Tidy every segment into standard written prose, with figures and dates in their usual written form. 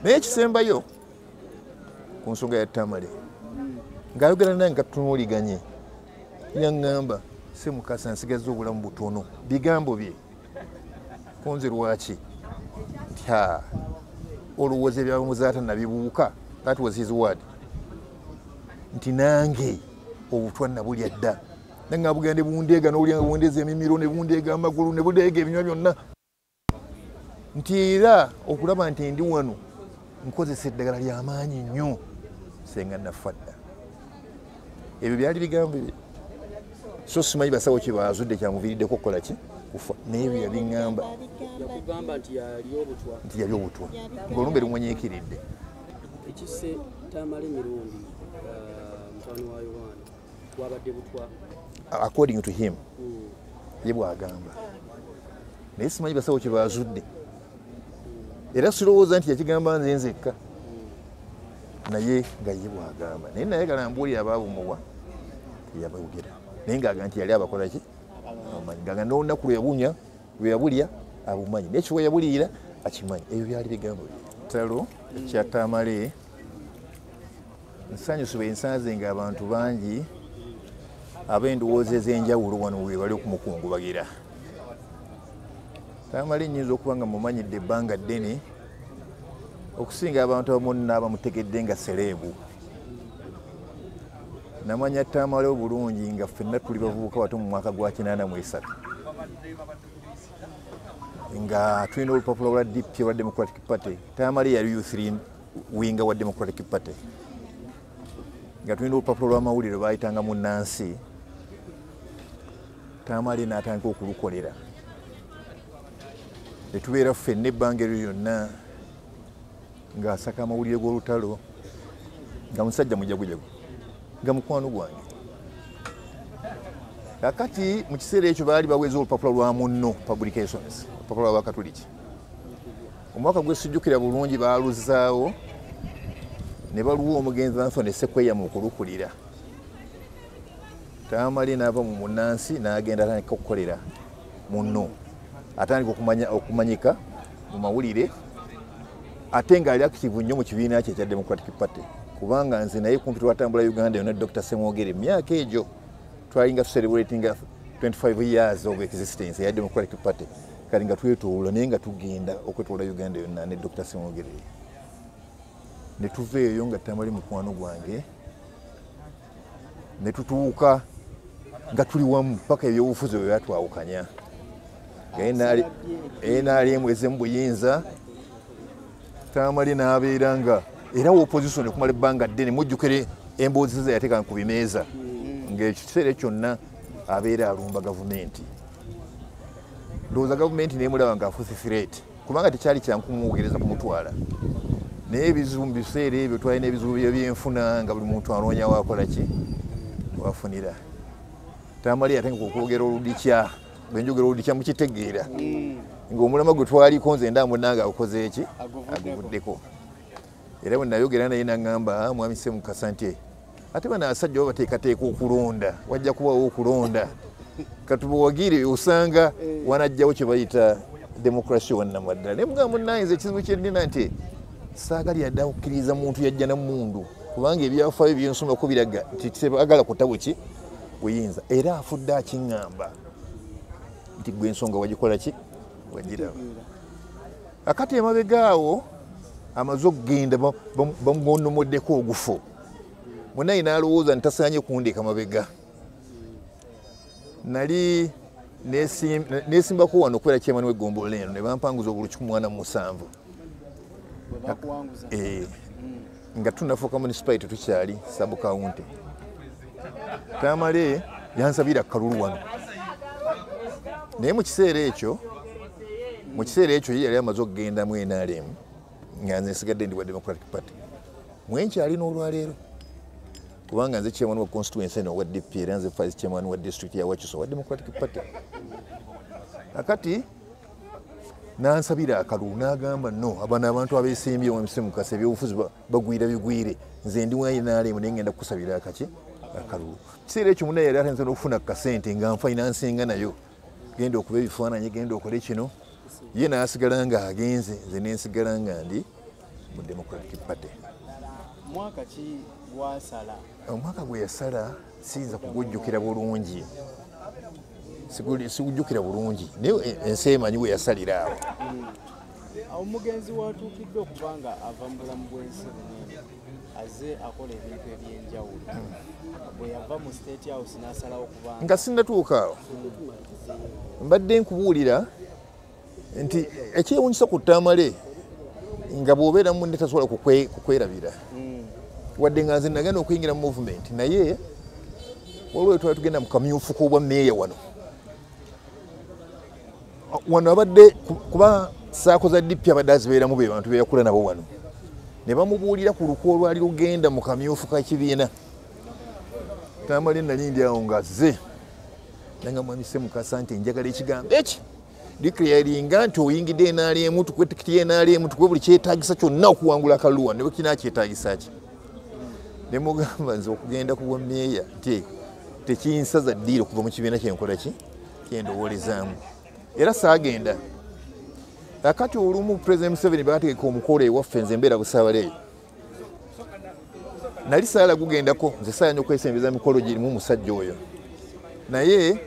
naye ekisembayo ku nsonga ya Tamale ng'ayogera nange nga tutunuuliganye yaŋŋamba Ssemukasa nsigaza obulamu butono bigambo bye konze lwaki nti olowooza ebyamuzaata nabibuuka that was his word nti nange obutwa nabulya dda nange abugenda ne bundeega n'olya nga bundeeza emimiro ne bundeega amagulu ne bundeega ebinywa byonna nti era okulaba nti ndi wano nkozesa eddagala ly'amaanyi nnyo senga nafa dda ebyo byali bigambo bye so simanyi basawo kye baazudde kyamuviiriddeko okukola ki kufa naye bye yabiŋŋamba nti yali obutwa ng'olumbe lumwenyeekiridde ekisse Tamale Mirundi mutabani wa Yohana wabadde butwa according to him ye bw'agamba naye simanyi basawo kye baazudde era sirowooza nti yakigamba nze nzekka naye nga ye bw'agamba naye nayagala mbuulira abaabumuwa teyabawugera naye ng'agamba nti yali abakola ki abamanyi ng'agamba n'olunaku lwe yabulya abumanyi n'ekiwa yabulira akimanyi ebyo byali bigambo bye kitalo kya Tamale nsanyusa ensanze ng'abantu bangi ab'endowooza ez'enjawulo wano we bali okumukungubagira Tamale nnyinza okuba nga mumanyidde ebbanga ddene okusinga abantu abamu n'abamutegedde nga sereebu namanya Tamale obulungi nga ffenna tuli bavubuka wato mu mwaka gwa 83 nga tulina olupapula lwa DP olwa Democratic Party. Tamale yali youth winga wa Democratic Party nga tulina olupapula lw'amawulire baayitanga mu Nansi. Tamale n'atandika okulukolera ne tubeera ffenna ebbanga eryo lyonna ng'asaka amawulire g'olutalo nga musajja mujagujagu nga mukwano gwange. Kakati mu kiseera ekyo baali baweza olupapula lwa Munno Publications, olupapula lw'Abakatuliki. Omwaka gwesijjukira bulungi baaluzaawo ne baluwa omugenzi Anthony Sekweya mu kulukulira. Tamale n'ava mu Munnansi n'agenda atandika okukolera Munno, atandika okumanyika mu mawulire ate ng'ali active nnyo mu kibiina kye ekya Democratic Party. Kubanga nze naye kumpi twatambula Uganda yonna Dr. Semwogere emyaka egyo twalinga celebrating 25 years of existence ya Democratic Party kali nga twetoola naye nga tugenda okwetoola Uganda yonna ne Dr. Semwogere ne tuveeyo nga Tamale mukwano gwange ne tutuuka nga tuli wamu paka ebyobufuzi bwe byatwawukanya NRM eze mu buyinza Tamale n'abeera nga era opposition ekumala ebbanga ddene mujjukire emboozi ze yateeka ku bimeeza ng'ekiseera kyonna abeera alumba gavumenti. Ndowooza gavumenti neemulaba ng'afuuse threat kubanga tekyali kyankumuwogereza kumutwala naye ebizibu mu biseera ebyo twalina ebizibu by'ebyenfuna nga buli muntu anoonya waakola ki wafunira. Tamale yatandika okwogera oludikya bwe njogera oludikya mukitegeera ng'omulama gwe twaliko nze ndambu nange agukoze eki aguvuddeko. Era bwe nayogera naye n'aŋŋamba mwami Ssemukasa nti ate bano abasajja baba bateekateeka okulonda wajja kubawo okulonda katubuwagire osanga wanajjawo kye bayita demokrasi wannamaddala. Naye mugamba munnange nze ekizibu kye nnina nti saagali yadde okukkiriza muntu yajja nammundu kubanga ebyafaayo byensomako biraga nti tebaagala kutabo ki buyinza era afudde akiŋŋamba nti gwe ensonga wagikola ki wagiraba. Akati emabega awo amaze okugenda bamugonnomoddeko ogufo munaye n'alowooza ntasaanye kundeeka mabega. Nali neesimbako wano okubeera kyemani w'eggombolola eno ne bampanguza obulu 17 nga tunafuuka municipality tukyali sub county. Tamale yansabira kalulu wano naye mu kiseera ekyo ye yali amaze okugenda mu NRM nga nze nsigadde ndi wa Democratic Party mwenkyali n'olwaleero kubanga nze chairman wa constituency eno wa DP era nze vice chairman wa district ya Wakiso wa Democratic Party. Akati nansabira akalulu n'agamba no abana abantu abeesimbye mu Ssemukasa ebyobufuzi bagwira bigwire nze ndi wa NRM naye ngenda kukusabira akalulu. Kiseera ekyo munaye yali atanze n'okufuna kasente nga nfinansinga nayo genda okuba ebifaananyi genda okole kino ye n'asigala nga agenze nze nensigala nga ndi mu badde mwaka ki gwasala omwaka gwe yasala siyinza kugujjukira bulungi sigujjukira bulungi naye ensi emanyi we yasalira awo omugenzi watuukidde okuba nga ava mu bulamu bw'ensi bunene aze akola ebintu ebyenjawulo bwe yava mu state house n'asalawo kubanga nga sinnatuuka awo mbadde nkubuulira nti ekyewuunyisa ku Tamale nga bw'obeera munne tasobola kukwerabira wadde nga nze nagenda okuyingira mu movement naye waliwo twali tugenda mu kamyufu k'obwa meeya wano abadde kuba saako za DP abadde azibeeramu be bantu beyakula nabo wano ne bamubuulira ku luku olwali lugenda mu kamyufu ka kibiina Tamale nali ndi awo ng'azze nanga mwami Ssemukasa nti njagala ekigambo eki dikiriyaringa nti oyingidde NRM tukuwe tikiti y'NRM tukuwe buli kyetaagisa kyonna okuwangula akalulu ne bwe kinaakyetaagisa ki ne mugamba nze okugenda ku bwa meeya nti tekinsaza ddiiro okuva mu kibiina kyenkola ki kyendowoolezaamu era saagenda akati olumu President Museveni baategeka omukolo ewaffe nze mbeera busaabaleeyo nali saala gugendako nze saayanja okwesembeza mikolo girimu omusajja oyo naye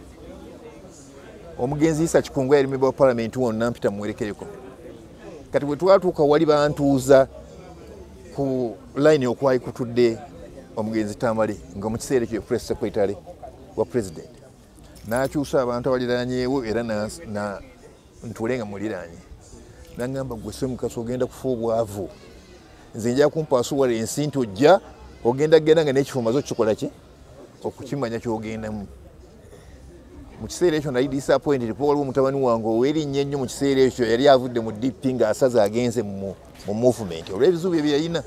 omugenzi Isa Kikungu yali member wa parliament wonna mpita mwerekereko kati bwe twatuuka wali bantuuza ku line okwali kutudde omugenzi Tamale nga mu kiseera ekyo press secretary wa president n'akyusa abantu abaliraanyeewo era ntuule nga muliraanye n'agamba gwe Ssemukasa ogenda kufa obwavu nze nja kumpaasuwala ensi nti ojja ogenda genda nga n'ekifo maze okukikola ki okukimanya kyogendamu mu kiseera ekyo nali disappointed kuba waliwo mutabani wange ow'erinnya ennyo mu kiseera ekyo yali avudde mu DP ng'asaze agenze mu movement olw'ebizibu bye byeyalina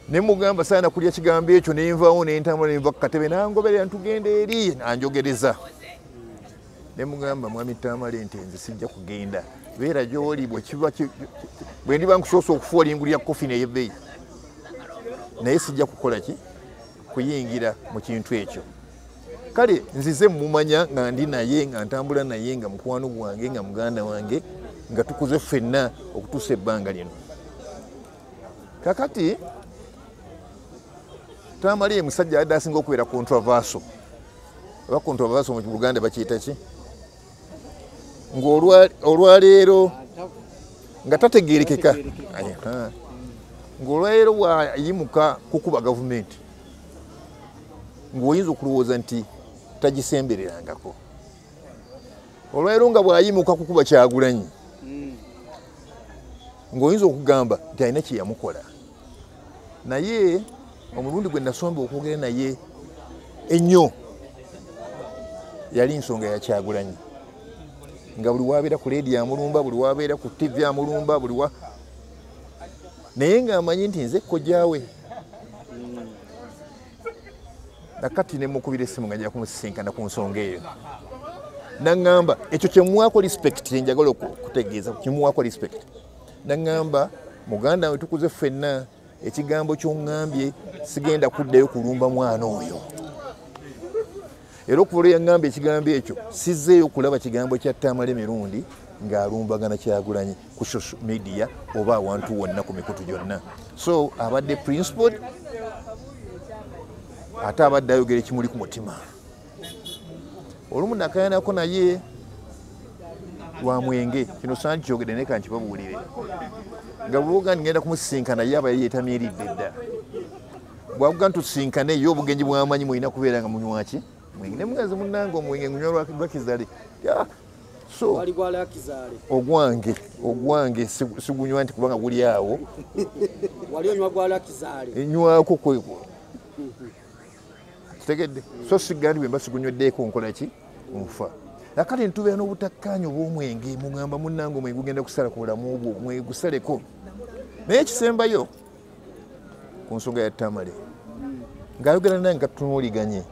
ne mugamba saana kulya kigambo ekyo ne nvaawo ne ntambula ne nva ku katebe n'angoberera ntugenda eri anjogereza ne mugamba mwami Tamale nti nze sijja kugenda beera gy'oli bwe ndiba nkusoose okufa olingulira kofi n'ey'ebbeeyi naye sijja kukola ki kuyingira mu kintu ekyo kale nzize mumanya nga ndi naye nga ntambula naye nga mukwano gwange nga muganda wange nga tukuze ffenna okutuusa ebbanga lino kakati Tamale ye musajja adde asinga okubeera controversial oba controversial mu Buganda bakiyita ki ng'olwaleero nga tategeerekeka ng'olwaleero bwayimuka kukuba gavumenti ng'oyinza okulowooza nti tagisembererangako olwaleero nga bwayimuka kukuba Kyagulanyi ng'oyinza okugamba nti alina kye yamukola naye omulundi gwe nasomba okwogera naye ennyo yali nsonga ya Kyagulanyi nga buli wabeera ku leedi amulumba buli wabeera ku TV amulumba naye ng'amanyi nti nze kojjaawe nakati ne mukubira essimu nga njja kumusisinkana ku nsonga eyo naŋŋamba ekyo kyemuwaako respect njagala okutegeeza kimuwaako respect naŋŋamba muganda we tukuze ffenna ekigambo ky'oŋŋambye sigenda kuddayo kulumba mwana oyo era okuva yaŋŋamba ekigambo ekyo sizzeeyo okulaba kigambo kya Tamale mirundi ng'alumbagana Kyagulanyi ku social media oba awantu wonna ku mikutu gyonna so abadde principled ate abadde ayogera ekimuli ku mutima olumu nakayanako naye lwa mwenge kino saana kyogedde naye kankibabuulire nga bwoga ngenda kumusisinkana ye aba yeetamiiridde dda bwavuga ntusisinkane ye obugenji bwamanyi mulina kubeera nga munywaki mwenge ne mugazi munnange omwenge ngunywa lwakizale so ogwange sigunywa nti kubanga guli awo wali onywa gwa Lakizale enywako kwekwo kitegedde so sigandi bwe mba sigunyweddeko nkola ki nfa nakati ntubeera n'obutakkaanya obw'omwenge mugamba munnange omwenge gugenda kusala ku bulamu obwo omwenge gusaleko naye ekisembayo ku nsonga ya Tamale ng'ayogera nange nga tutunuuliganye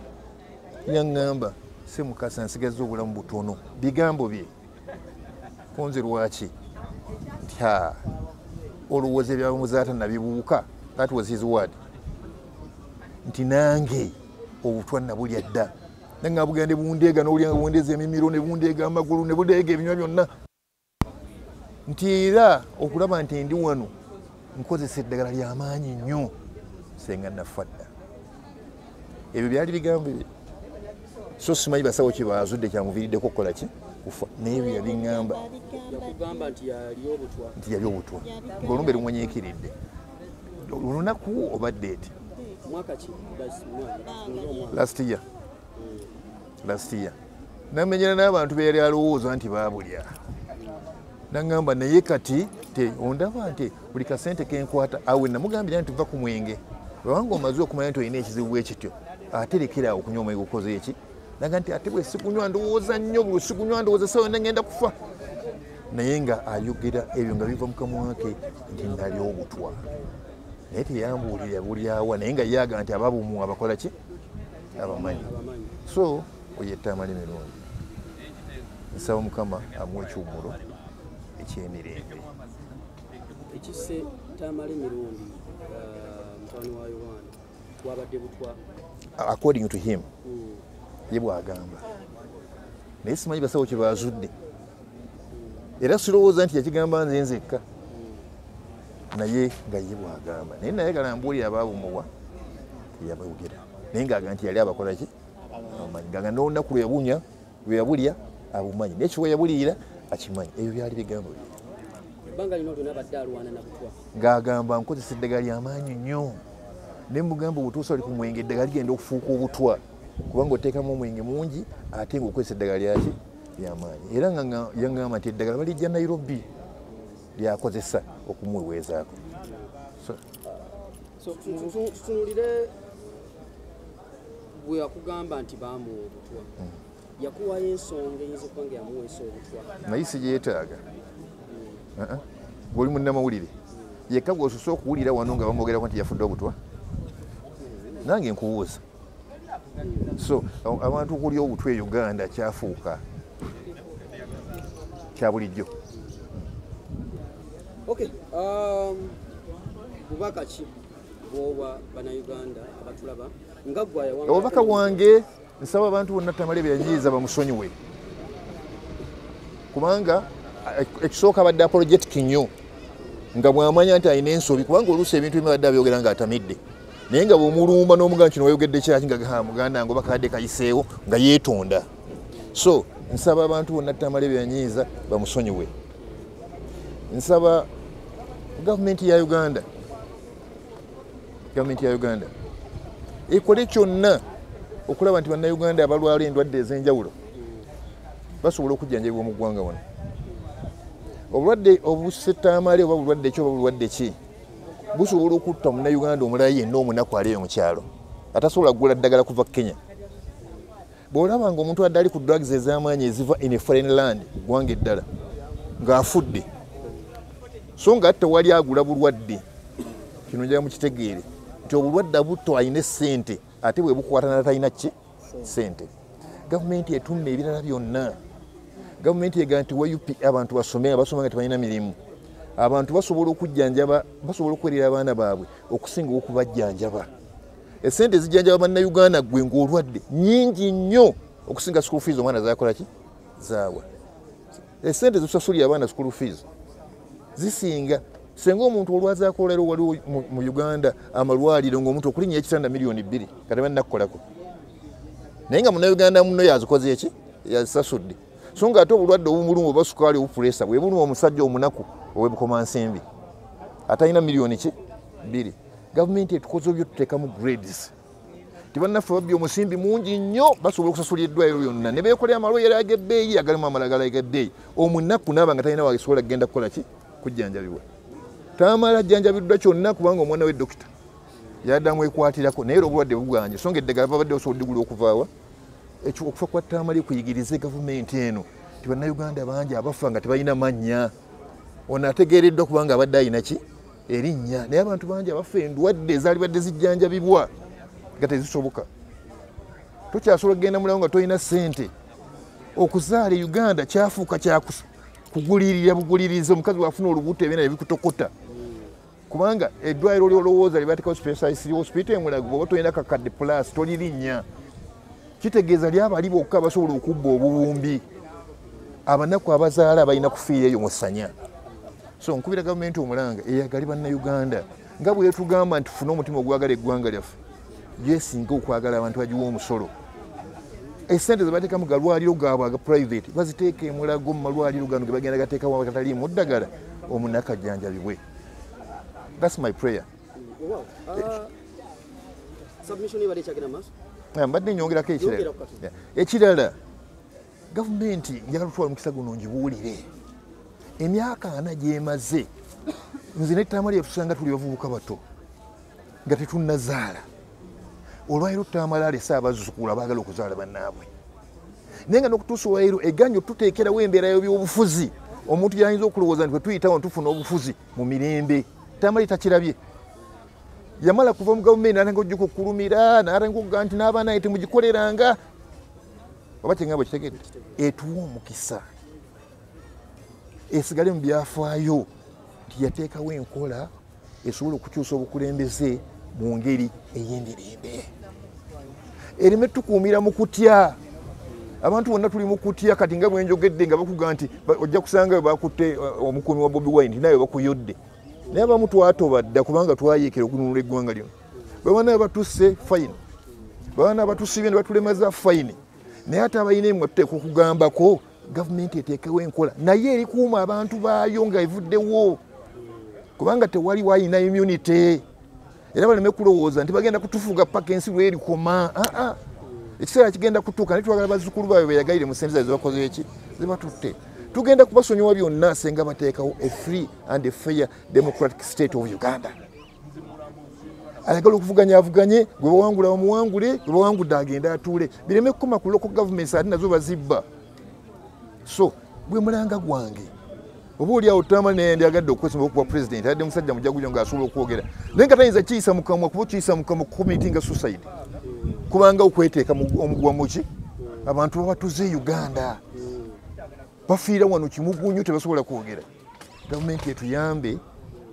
yaŋŋamba Ssemukasa nsigaza obulamu butono bigambo bye konze lwaki nti olowooza ebyamuzaata nabibuuka that was his word nti nange obutwa nabulya dda nange bugenda bundeega n'olya nga bundeeza emimiro ne bundeega amagulu ne bundeega ebinywa byonna nti era okulaba nti ndi wano nkozesa eddagala ly'amaanyi nnyo senga nafadda. Ebyo byali bigambo bye. So simanyi basawo kye baazudde kyamuviiriddeko okukola ki kufa naye bye yabiŋŋamba yakugamba nti yali obutwa ng'olumbe lumwenyeekiridde. Olunaku obadde eti mwaka ki last year namenyera n'abantu be yali alowooza nti baabulya. Naŋŋamba naye kati ondaba nti buli kasente kenkwata awe namugambira nti tuva ku mwenge bwewanga omaze okumanya nti olina ekizibu bwe kityo ate lekeraawo okunywa omwenge okoze eki. Naga nti ate bwe sikunywa ndowooza nnyo buli sikunywa ndowooza sawa nagenda kufa. Naye nga ayogera ebyo nga biva mu kamwa ke nti nali obutwa. Naye teyambuulira bulyawa naye nga yaga nti ababumu abakola ki abamanyi. So oyettaamala emirungi. Nsaba Mukama amuwa ekyumuro ekyemirembe. ekisse Tamale Mirundi mutwani wa Uganda wabadde butwa according to him ye bwagamba naye simanyi basawo kye baazudde era sirowooza nti yakigamba nze nzekka naye nga ye bwagamba naye nayagala mbuulira abaabumuwa teyabawogera naye ngaaga nti yali abakola ki abamanyi ngaaga n'olunaku lwe yabulya abumanyi naye kiwe yabulira akimanyi. Ebyo byali bigambo bye. ebbanga lino lyonna abadde alwana na butwa ng'agamba nkozesa eddagala ly'amaanyi nnyo ne mugamba obutuusa oli ku mwenge eddagala ligenda okufuuka obutwa kubanga oteekamu omwenge mungi ate ng'okozesa eddagala lyaki ly'amaanyi. Era yaŋŋamba nti eddagala balijja Nairobi lyakozesa okumuweweezaako. tutunulire bwe yakugamba nti baamuwa obutwa yakuwayo ensonga eyinza okuba nga yamuweesa obutwa naye si gyetaaga ng'oli munnamawulire yekka gw'osusa okuwulira wano nga bamwogerako nti yafudde obutwa nange nkubuuza. So abantu okulya obutwa e Uganda kyafuuka kya bulijjo. Okay, bubaka ki bw'owa bannayuganda abatulaba nga gwe ayawanga obubaka bwange nsaba abantu bonna Tamale byanyiiza bamusonyiwe kubanga ekisooka abadde apologetic nnyo nga bw'amanya nti alina ensobi kubanga oluusi ebintu bimu abadde abyogera ng'atamidde naye nga bw'omulumba n'omugamba kino wayogedde kyaki nga muganda ngo bakadde kayiseewo nga yeetonda. So nsaba abantu bonna Tamale byanyiiza bamusonyiwe. Nsaba gavumenti ya Uganda ekole kyonna okulaba nti bannayuganda abalwala endwadde ez'enjawulo basobola okujjanjabibwa mu ggwanga wano. Obulwadde obusetamale oba bulwadde ki oba bulwadde ki busobola okutta munnayuganda omulala yenna omunaku ali eyo mu kyalo atasobola kugula ddagala kuva Kenya. Bw'olaba nga omuntu adde ali ku drugs ez'amaanyi eziva in a foreign land ggwanga eddala ng'afudde so nga tewali agula bulwadde kino njala mukitegeere nti obulwadde butto alina ssente ate bwe bukwatana talina ki ssente. Gavumenti etumma ebirala byonna. Gavumenti ega nti UP abantu basome abasoma nga tebalina mirimu abantu basobola okujjanjaba basobola okwerera abaana baabwe okusinga okubajjanjaba. Essente zijjanjaba bannayuganda gwe ng'olwadde nnyingi nnyo okusinga school fees omwana zaakola ki zaawa. Essente zisasulira abaana school fees zisinga senga omuntu olwazaako olero waliwo mu Uganda amalwaliro ng'omuntu okulinnya ekitanda miliyoni 2 kati bannakukolako naye nga munnayuganda muno yazikoze eki yazisasudde. So nga ate obulwadde obumuluma oba sukaali obupulesa bwe buluma omusajja omunaku ow'ebukomansimbi atalina miliyoni ki 2. Gavumenti etukoze ebyo tuteekamu grades tibannaffe babbi omusimbi mungi nnyo basobola okusasula eddwaliro lyonna ne beekolera amalwaliro ag'ebbeeyi agalimu amalagala ag'ebbeeyi omunaku naaba nga talina wakisobola kugenda kukola ki kujjanjabibwa. Tamala ajjanjabiddwa kyonna kubanga omwana we dokita yaddamu ekwatirako naye obulwadde buganje so nga eddagala babadde basobola odigula okuvaawa ekyo okufa kwa Tamale kuyigirize gavumenti eno ti bannayuganda bangi abafa nga tebalina mannya ono ategeereddwa kubanga abadde alina ki erinnya naye abantu bangi abafa endwadde ezaali badde zijjanjabibwa nga tezisoboka. Tokyasobola kugenda mulawo nga tolina ssente. Okuzaala Uganda kyafuuka kyakugulirira buguliriza omukazi wafuna olubuto ebyena ebikutokota kubanga eddwaliro lyolowooza libaatekawo specialist hospital emulago oba tolina kakadde plus tolirinnya kitegeeza lyabali bokka basobola okubba obuwumbi abanaku abazaala balina kufiira eyo mu ssanya. So nkubira gavumenti omulanga eyagala bannayuganda nga bwe tugamba nti tufune omutima ogwagala eggwanga lyaffe yesinga okwagala abantu bagiwa omusolo esente ze bateekamu galwaliro gaabwe aga private baziteeka emulago mu malwaliro gano ge bagenda gateekamu agataliimu ddagala omunaka ajjanjabibwe. That's my prayer. Submission ibadde kyagenda maaso. Mbadde nyongerako ekirala. Ekirala gavumenti njagala tutwala omukisa guno ngibuulire emyaka 4 gyemaze nze ne Tamale yatusanga tuli bavubuka bato nga tetunnazaala olwaliro Tamale alese abazzukulu abaagala okuzaala bannaabwe naye nga n'okutuusa olwaliro egganjo tuteekerawo embeera y'ebyobufuzi omuntu yayinza okulowooza nti bwe tuyitawo ntufuna obufuzi mu mirembe. Tamale takirabye yamala kuva mu gavumenti n'atandika ojjuka okulumira n'atandika okugaa nti n'abaana ye temugikoleranga oba kyenga bwe kitegedde etuwa omukisa esigale mu byafaayo nti yateekawo enkola esobola okukyusa obukulembeze mu ngeri ey'emirembe ereme tukuumira mu kutya. Abantu bonna tuli mu kutya kati nga bwe njogedde nga bakugaa nti ojja kusanga bakutte omukuumi wa Bobi Wine naye bakuyodde naye abamu twatobadda kubanga twayeekera okununula eggwanga lino babana batusse fayini babana batusibye ne batulemaza fayini naye ate abalina emwe tuteeka okugambako gavumenti eteekewo enkola naye erikuuma abantu baayo nga evuddewo kubanga tewali wayina immunity era baleme kulowooza nti bagenda kutufuga paka ensi lwerikoma. Ekiseera kigenda kutuuka naye twagala bazzukulu baabwe beyagalire mu sente zaabwe zebakoze eki zebatutte tugenda kubasonyiwa byonna senga bateekawo a free and a fair democratic state of Uganda. Ayagala okuvuganya avuganye gwe bawangula bamuwangule gwe bawangudde agenda atuule bireme kukoma ku local governments ate nazo bazibba. So gwe mulanga gwange oba oliawo Tamale naye ndyagadde okwesimba okuba president adde musajja mujagujo ng'asobola okwogera naye nga tayinza kiyisa mukamwa kuba okiyisa mukamwa community nga suicide kubanga okweteeka omugwa muki abantu babatuze Uganda bafiira wano kimugunyu tebasobola kwogera. Gavumenti etuyambe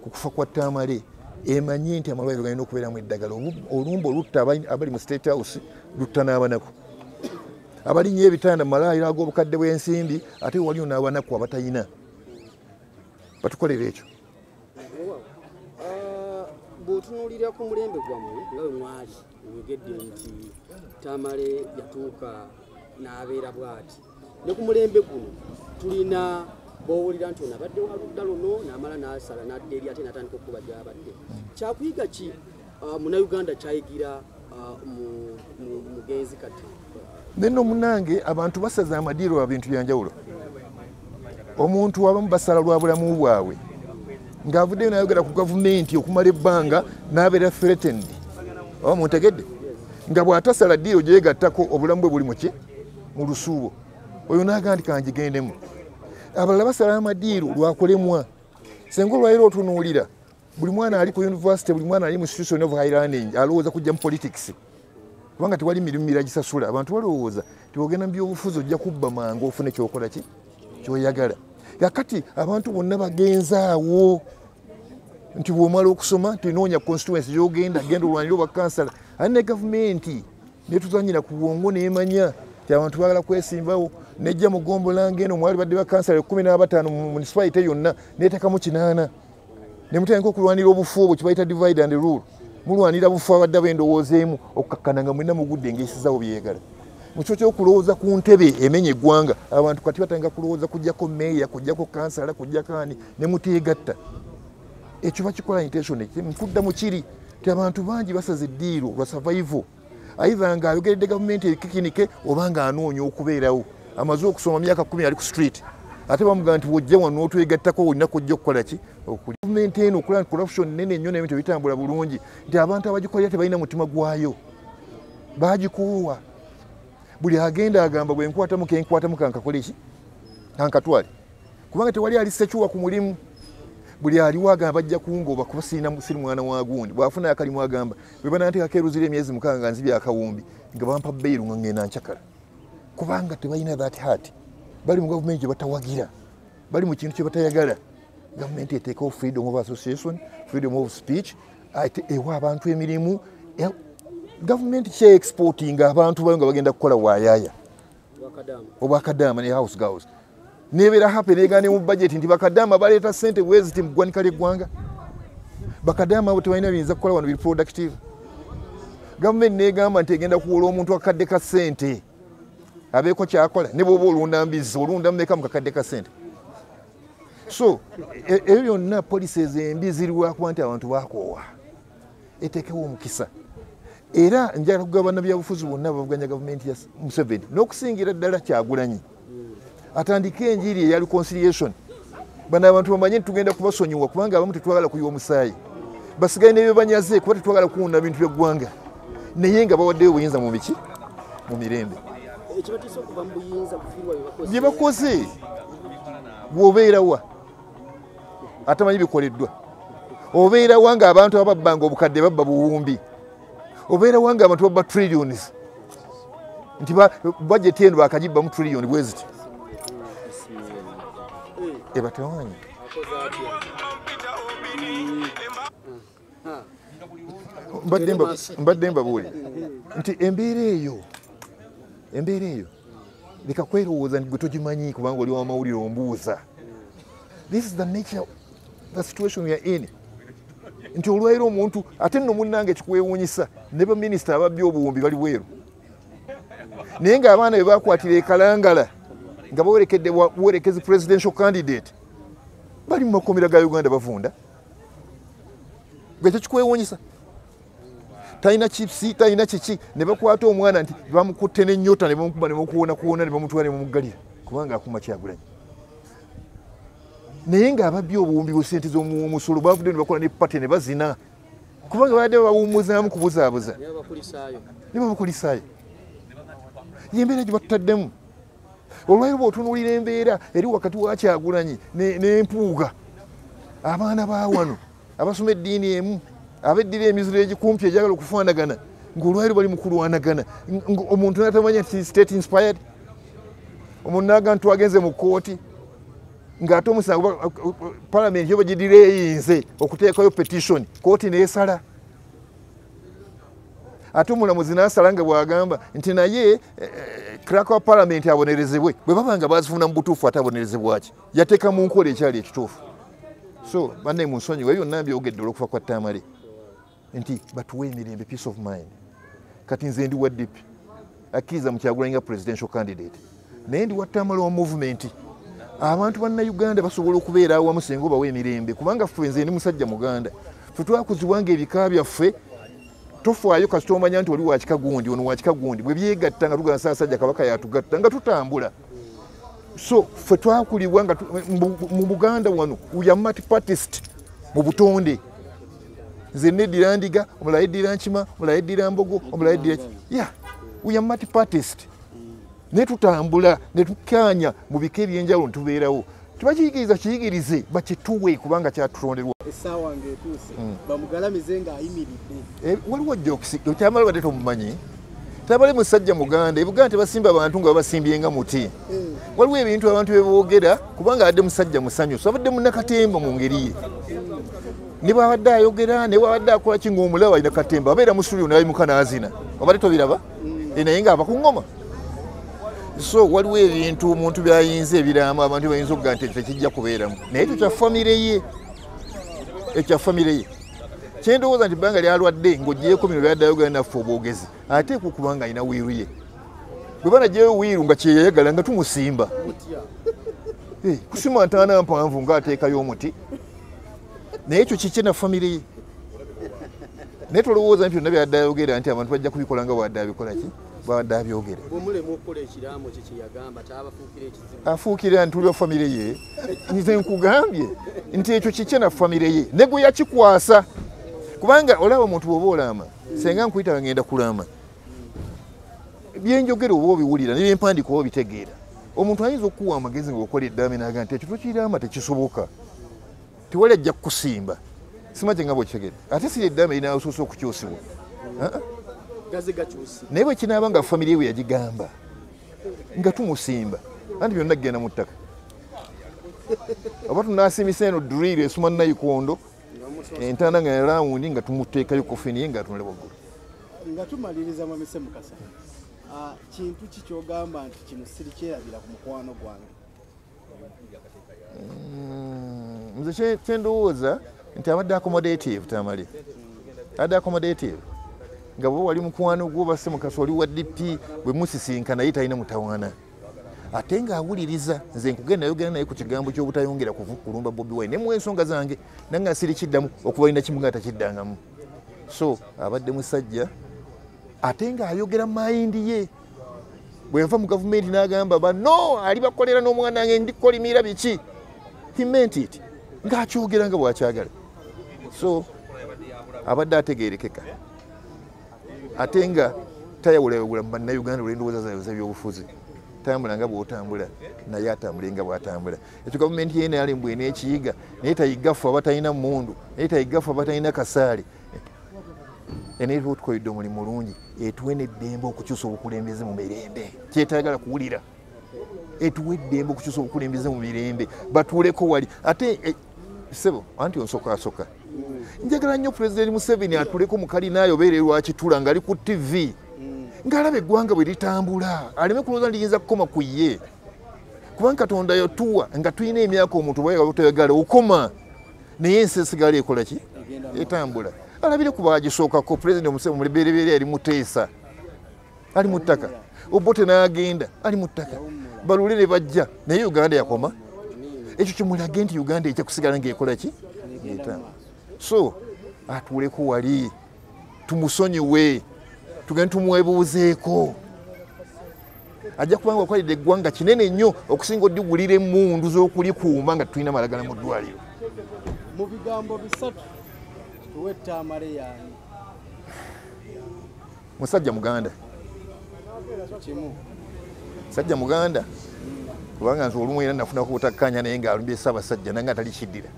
ku kufa kwa Tamale emanye nti amalwaliro galina okubeeramu eddagala olumba olutta abali mu State House lutta n'abanaku abalinnyo ebitanda mu malwaliro ag'obukadde bw'ensimbi ate waliyo n'abanaku abatalina batukolera ekyo. Bw'otunuulira ku mulembe gwammwe nga bwe mwali oyogedde nti Tamale yatuuka n'abeera bw'ati ne ku mulembe guno tulina bowulira nti ono abadde wa ludda luno n'amala n'asala n'adda eri ate n'atandika okuba gy'abadde kyakuyiga ki munnayuganda kyayigira mugenzi kati neno munange abantu basaza amadiiro wa bintu byanjawulo omuntu abamu basala lwa bulamu bwabwe ng'avuddeyo n'ayogera ku gavumenti okumala ebbanga n'abeera threatened oba muntegedde nga bw'atasala ddiiro gyeyegattako obulamu bwe buli muki mu lusuubo oyo n'aga nti kangigendemu. Abalala basala amadiiro lwakolemwa senga olwaliro otunuulira buli mwana ali ku university buli mwana ali mu institution of high learning alowooza kujja mu politics kubanga tewali mirimu mirala gisasula abantu balowooza tiogenda mu byobufuzi ojja kubba mangu ofune kyokola ki kyoyagala. Kakati abantu bonna bagenzaawo nti bw'omala okusoma tinoonya constituency gy'ogenda genda olwanira obwa kansala ate ne gavumenti netuzanyira ku bwongo neemanya ti abantu baagala kwesimbawo nejja mugombolanga eno mwali badde bakansala 15 mu municipality yonna neetekamu 8 ne mutandika okulwanira obufu obwo kibayita divide and rule mulwanira bufu abadde bendowoozeemu okukakkana nga mwenna mugudde ng'esizaawo byeyagala mu kyo ky'okulowooza ku ntebe emenya eggwanga abantu kati batandika kulowooza kujjako meeya kujjako kansala kujjako ani ne muteegatta ekyo bakikola intention nkuddamu kiri ti abantu bangi basaze eddiiro lwa survival either nga ayogeredde gavumenti ekikinike oba nga anoonya okubeerawo amaze okusoma myaka 10 ali ku street ate bamugamba nti wojja wano otwegattako olina kujja okukola ki gavumenti eno okulanda corruption nene nnyo n'ebintu bitambula bulungi nti abantu abagikolera tebalina mutima gwayo bagikoowa buli agenda agamba bwe nkwatamu kenkwatamu kankakole ki kankatwale kubanga tewali ali sekyuwa ku mulimu buli aliwo agamba bajja kungoba kuba siri mwana wa gundi bw'afuna akalimu agamba bwe bananteeka keruzira emyezi 6 nga nzibya akawumbi nga bampa bbeeru nga ngenda nkyakala kubanga tebalina that heart bali mu gavumenti gye batawagira bali mu kintu kye batayagala. Gavumenti eteekawo freedom of association freedom of speech ewa abantu emirimu gavumenti kye exporting abantu bayo nga bagenda kukola waayaaya obwakadaama ne house girls nebeera happy negane mu budget nti bakadama baleeta ssente weziti mu ggwanika ly'eggwanga bakadama abo tebalina biyinza kukola wano biri productive gavumenti negamba nti egenda kuwola omuntu akadde ka ssente abeeko kyakola ne bw'oba olunda mbizi olunda mumeka mu kakadde ka ssente so ebyo byonna policies embi ziriwakuba nti abantu bakoowa eteekewo omukisa era njagala kugaba bannabyabufuzi bonna bavuganya gavumenti ya Museveni n'okusingira ddala Kyagulanyi atandike enjiri eya reconciliation bano abantu bamanye nti tugenda kubasonyiwa kubanga abamu tetwagala kuyiwa omusaayi basigaye n'ebyo banyaze kuba tetwagala kuwunda bintu by'eggwanga naye nga bawaddeyo obuyinza mu biki mu mirembe bye bakoze bw'obeerawa atamanyi bikoleddwa obeerawa nga abantu ababbanga obukadde babba buwumbi obeerawa nga abantu babba trillions nti budget eno bakagibbamu trillion bweziti ebatawanyi mbadde mbabuulira nti embeera eyo leka kwerowooza nti gwe togimanyi kubanga oli wamawulire ombuuza. This is the nature, the situation we are in. Nti olwairo omuntu ate nno munnange kikwewuunyisa ne baminisita ababbi obuwumbi bali bweru naye ng'abaana be bakwatira ekalangala nga bawerekezi presidential candidate bali mu makomera ga Uganda bavunda gwekyo kikwewuunyisa talina chips talina kiki ne bakwata omwana nti bamukutte n'ennyota ne bamukuba ne bamukuwona ne bamutwala ne bamuggalira kubanga akuma Kyagulanyi naye ng'ababbi obuwumbi bwe ssente z'omusolo bavudde ne bakola ne pate ne bazina kubanga badde bawummuzaamu kubuzaabuza ne babakulisaayo yembeera gye batutaddemu olwayo bw'otunuulira embeera eri wakati wa Kyagulanyi n'empuuga abaana ba wano abasoma eddiini emu abeddira emiziro egikumpi egyagala okufaanagana ng'olwayo bali mu kulwanagana omuntu natamanya nti state inspired omuntu naga nti twagenze mu kooti ng'ate omusango palamenti yo bagidira eyinze okuteekayo petition kooti neesala ate omulamuzi n'asala nga bw'agamba nti naye kraka wa palamenti abonerezebwe bwe baba nga bazifuna mu butuufu ate abonerezebwa ki yateeka mu nkola ekyali ekituufu so banne mu nsonyiwe byonna mbyogedde olw'okufa kwa Tamale nti batuwe emirembe peace of mind kati nze ndi wa DP akkiriza mu Kyagulanyi nga presidential candidate naye ndi wa Tamale wa movement abantu bannayuganda basobola okubeera awamu singa obawa emirembe kubanga ffe nze ndi musajja muganda ffe twakuzibwanga ebika byaffe tofaayo kasita omanya nti oli wakika gundi ono wakika gundi bwe byegatta nga tugana Ssaabasajja Kabaka yatugatta nga tutambula so ffe twakulibwa nga mu Buganda wano uya multi-partist mu butonde nze neddira Ndiga omulala yeddira Nkima omulala yeddira Mbogo omulala yeddira uya multi-partist ne tutambula ne tukkaanya mu bika ebyenjawulo ne tubeerawo tubakiyigiriza kiyigirize bakituwe kubanga kyatutonderwa essaawa ng'etuuse bamugalamize ng'ayimiridde waliwo jokisi Tamale badde tomumanyi Tamale musajja muganda ebuganda tebasimba abantu nga babasimbye nga muti waliwo ebintu abantu beboogera kubanga abadde musajja musanyuso abadde munnakatemba mu ngeri ye ne bwabadde ayogera ne bwabadde akola ki ng'omulaba alina katemba abeera mu studio nayimuka n'azina obadde tobiraba naye ng'ava ku ngoma so waliwo ebintu omuntu byayinza ebiramu abantu bayinza okugaa nti tekijja kubeeramu naye ekyo kya famire ye kyendowooza nti bbanga lyalwadde ng'ogyeko bino byadde ayogera naffe obwogezi ateekwa okuba nga alina wiiru ye bwe banagyeyo wiiru nga kyeyayagala nga tumusimba kusima ntaana mpanvu ng'ateekayo omuti naye ekyo kikye na famire ye naye tolowooza nti byonna byadde ayogera nti abantu bajja kubikola nga bwadde abikola ki bwadde abyogera afuukira nti olwa famire ye nze nkugambye nti ekyo kikye na famire ye ne gwe yakikwasa kubanga olaba omuntu bw'oba olama senga nkuyita ngenda kulama byenjogera oba obiwulira nebyempandiika oba obitegeera omuntu ayinza okukuwa amagezi ng'okola eddaame naga nti ekyo tokirama tekisoboka tewali ajja kukusimba simakye nga bwekitegeera ate siri eddaame erinasoose okukyusibwa naye bwe kinaaba nga famire we yagigamba nga tumusimba anti byonna kgenda mu ttaka oba tunaasimisa eno drill esuma nayikondo entanda nga yarawundi nga tumuteekayo kofini ye nga atunule waggulu nga tumaliriza Mamise Mukasa kintu ki kyogamba nti kino sirikyerabira ku mukwano gwange nze kyendowooza nti abadde accommodative Tamale adde accommodative nga bwe wali mukwano gwo basse mukasi oli wa DP bwe musisinkana naye talina mutawaana ate ng'awuliriza nze nkugenda yogera naye ku kigambo ky'obutayongera kulumba Bobi Wine ne mu ensonga zange nange sirikiddamu okuba alina kimu nga takiddangamu so abadde musajja ate ng'ayogera mayindi ye bwe nva mu gavumenti n'agamba bano ali bakolera n'omwana wange ndikolimira biki he meant it ng'akyogera nga bw'akyagala so abadde ategeerekeka ate nga tayawulawula mu bannayuganda olw'endowooza zaabwe z'ebyobufuzi tambula nga bw'otambula naye atambule nga bw'atambula ekyo gavumenti yene yali mbwe n'ekiyiga naye tayiggafu abatalina mmundu naye tayiggafu abatalina kasaali naye tukoledde omulimu mulungi etuwe n'eddembe okukyusa obukulembeze mu mirembe kyetayagala kuwulira etuwe eddembe okukyusa obukulembeze mu mirembe batuuleko wali ate sebo anti onsokaasoka njagala nnyo pulezidenti Museveni atuleko mukalina ayobeere lwakitula ng'ali ku TV ng'alaba eggwanga bwe litambula aleme kulowooza liyinza kukoma ku ye kubanga Katonda yatuwa nga tulina emyaka omuntu bwayagala okoma naye ensi esigala ekola ki etambula alabire ku baagisookako pulezidenti Museveni mulibereberye ali muteesa ali mu ttaka Obote n'agenda ali mu ttaka balule ne bajja naye Uganda yakoma ekyo kimulage nti Uganda ejja kusigala ng'ekola ki so atuuleko wali tumusonyiwe tugende tumwebuuzeeko ajja kubanga wakoledde eggwanga kinene nnyo okusinga oddigulira emmundu z'okulikuuma nga tulina malagala mu ddwaliro mu bigambo bisatu tuwe Tamale yaani musajja muganda kimu musajja muganda kubanga nze olumu era nafunako obutakkanya naye ng'alumbye Ssaabasajja nange atali kiddira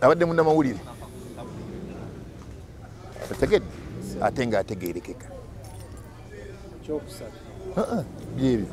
abadde munnamawulire otegedde ate ng'ategeerekeka kyokusatu byebyo